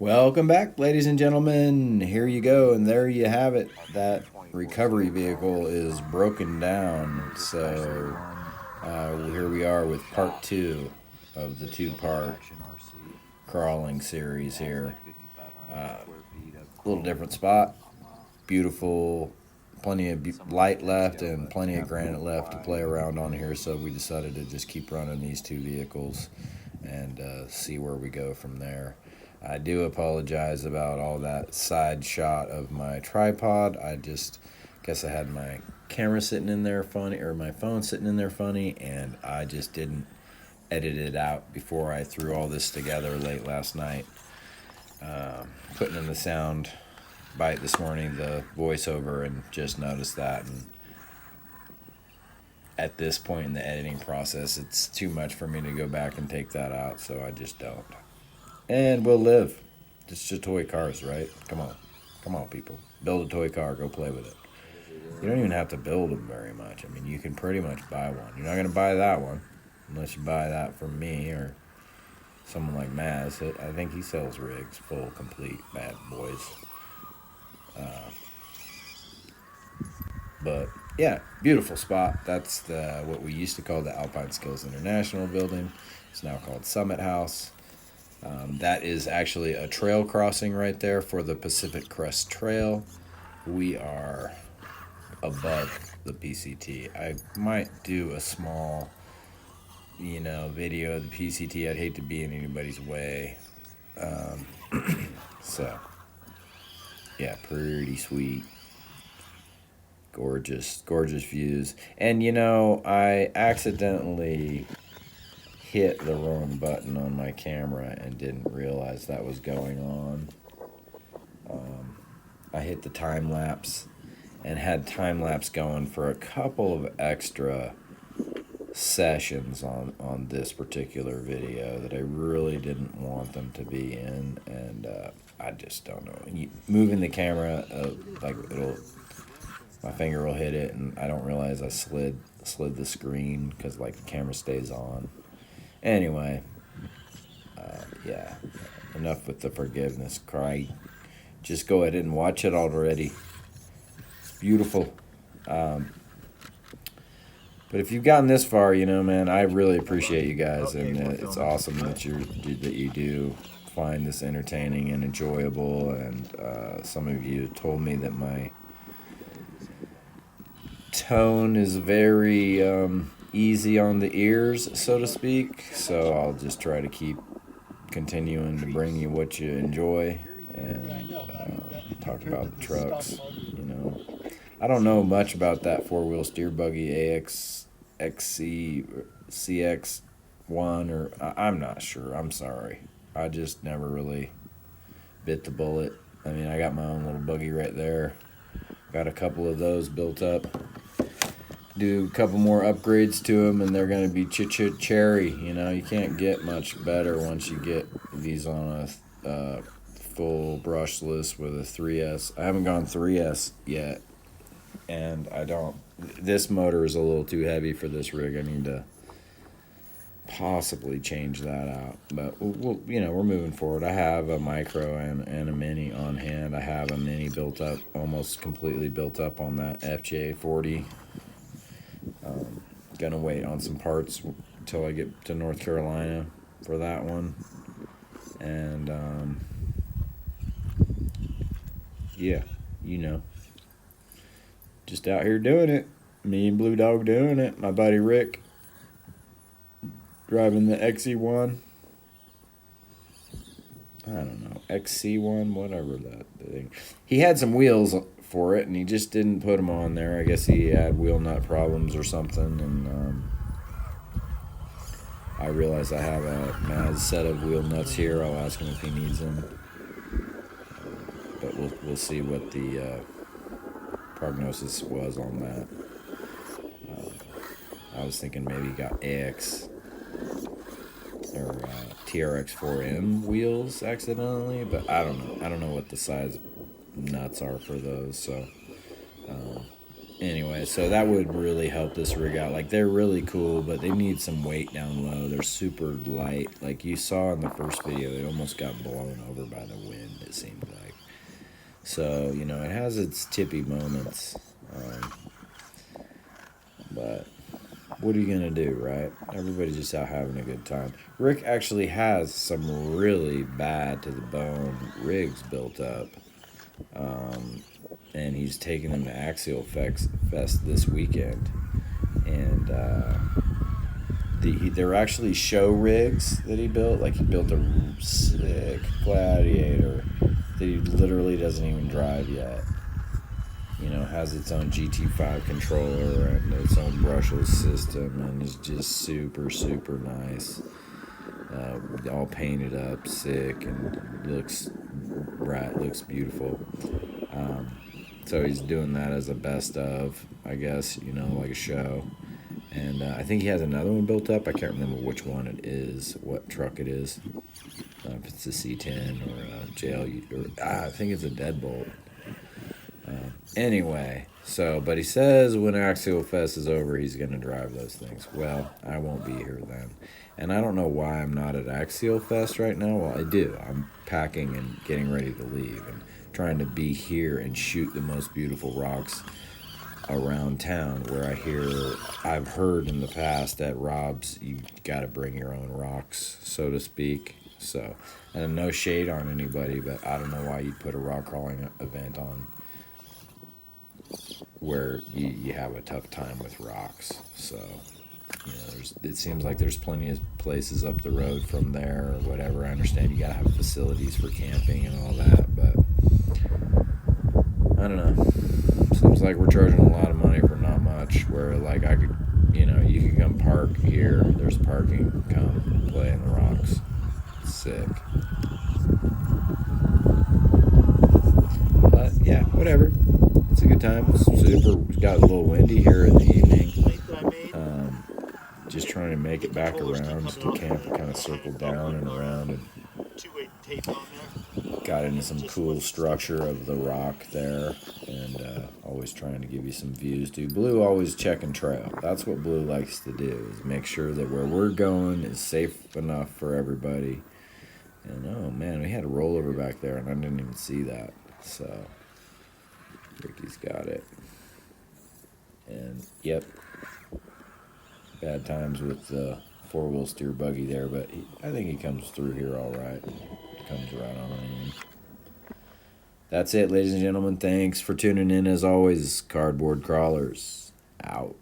Welcome back, ladies and gentlemen. Here you go, and there you have it. That recovery vehicle is broken down. So here we are with part two of the two-part crawling series here. A little different spot. Beautiful. Plenty of light left and plenty of granite left to play around on here. So we decided to just keep running these two vehicles and see where we go from there. I do apologize about all that side shot of my tripod. I just guess I had my camera sitting in there funny, or my phone sitting in there funny, and I just didn't edit it out before I threw all this together late last night. Putting in the sound bite this morning, the voiceover, and just noticed that. And at this point in the editing process, it's too much for me to go back and take that out, so I just don't. And we'll live. It's just toy cars, right? Come on. Come on, people. Build a toy car. Go play with it. You don't even have to build them very much. I mean, you can pretty much buy one. You're not going to buy that one unless you buy that from me or someone like Maz. I think he sells rigs, full, complete, bad boys. But, yeah, beautiful spot. That's what we used to call the Alpine Skills International building. It's now called Summit House. That is actually a trail crossing right there for the Pacific Crest Trail. We are above the PCT. I might do a small, video of the PCT. I'd hate to be in anybody's way. So, yeah, pretty sweet. Gorgeous, gorgeous views. And, I accidentally hit the wrong button on my camera and didn't realize that was going on. I hit the time lapse and had time lapse going for a couple of extra sessions on this particular video that I really didn't want them to be in, and I just don't know. Moving the camera, my finger will hit it, and I don't realize I slid the screen because the camera stays on. Anyway, yeah, enough with the forgiveness cry. Just go ahead and watch it already. It's beautiful. But if you've gotten this far, man, I really appreciate you guys, and it's awesome that you do find this entertaining and enjoyable. And some of you told me that my tone is very easy on the ears, so to speak. So I'll just try to keep continuing to bring you what you enjoy and talk about the trucks. I don't know much about that four-wheel steer buggy XC CX1, or I'm not sure. I'm sorry. I just never really bit the bullet. I mean, I got my own little buggy right there. Got a couple of those built up. Do a couple more upgrades to them, and they're going to be cherry. You can't get much better once you get these on a full brushless with a 3S. I haven't gone 3S yet, and I don't. This motor is a little too heavy for this rig. I need to possibly change that out, but we're moving forward. I have a micro and a mini on hand. I have a mini built up, almost completely built up on that FJ 40. Gonna wait on some parts until I get to North Carolina for that one, and yeah, just out here doing it. Me and Blue Dog doing it. My buddy Rick driving the XC1. I don't know, XC1, whatever that thing. He had some wheels for it, and he just didn't put them on there. I guess he had wheel nut problems or something, and I realize I have a Maz set of wheel nuts here. I'll ask him if he needs them, but we'll see what the prognosis was on that. I was thinking maybe he got AX or TRX4M wheels accidentally, but I don't know. I don't know what the size nuts are for those, so anyway, so that would really help this rig out. Like, they're really cool, but they need some weight down low. They're super light. Like you saw in the first video, they almost got blown over by the wind, it seemed like. So, you know, it has its tippy moments. But what are you going to do, right? Everybody's just out having a good time. Rick actually has some really bad to the bone rigs built up. And he's taking them to Axial Fest this weekend. And they're actually show rigs that he built. Like, he built a sick Gladiator that he literally doesn't even drive yet. You know, has its own GT5 controller and its own brushless system, and is just super, super nice. All painted up, sick, and looks beautiful. So he's doing that as a best of, I guess, you know, like a show. And I think he has another one built up. I can't remember which one it is, what truck it is. If it's a C10 or a JL, or I think it's a Deadbolt. Anyway, so, but he says when Axial Fest is over, he's going to drive those things. Well, I won't be here then. And I don't know why I'm not at Axial Fest right now. Well, I do. I'm packing and getting ready to leave and trying to be here and shoot the most beautiful rocks around town, where I've heard in the past at Rob's, you got to bring your own rocks, so to speak. So, and no shade on anybody, but I don't know why you'd put a rock crawling event on where you have a tough time with rocks. So, you know, it seems like there's plenty of places up the road from there or whatever. I understand you gotta have facilities for camping and all that, but I don't know. Seems like we're charging a lot of money for not much, where like I could, you know, you could come park here, there's parking, come play in the rocks. It's sick. But yeah, whatever. It's a good time. It's super. It's got a little windy here in the evening. Just trying to make it back around to camp and kind of circle down and around, and got into some cool structure of the rock there, and always trying to give you some views too. Blue always checking trail. That's what Blue likes to do, is make sure that where we're going is safe enough for everybody. And oh man, we had a rollover back there and I didn't even see that. So Ricky's got it. And yep, bad times with the four-wheel steer buggy there, but I think he comes through here all right. Comes right on in. That's it, ladies and gentlemen. Thanks for tuning in. As always, Cardboard Crawlers out.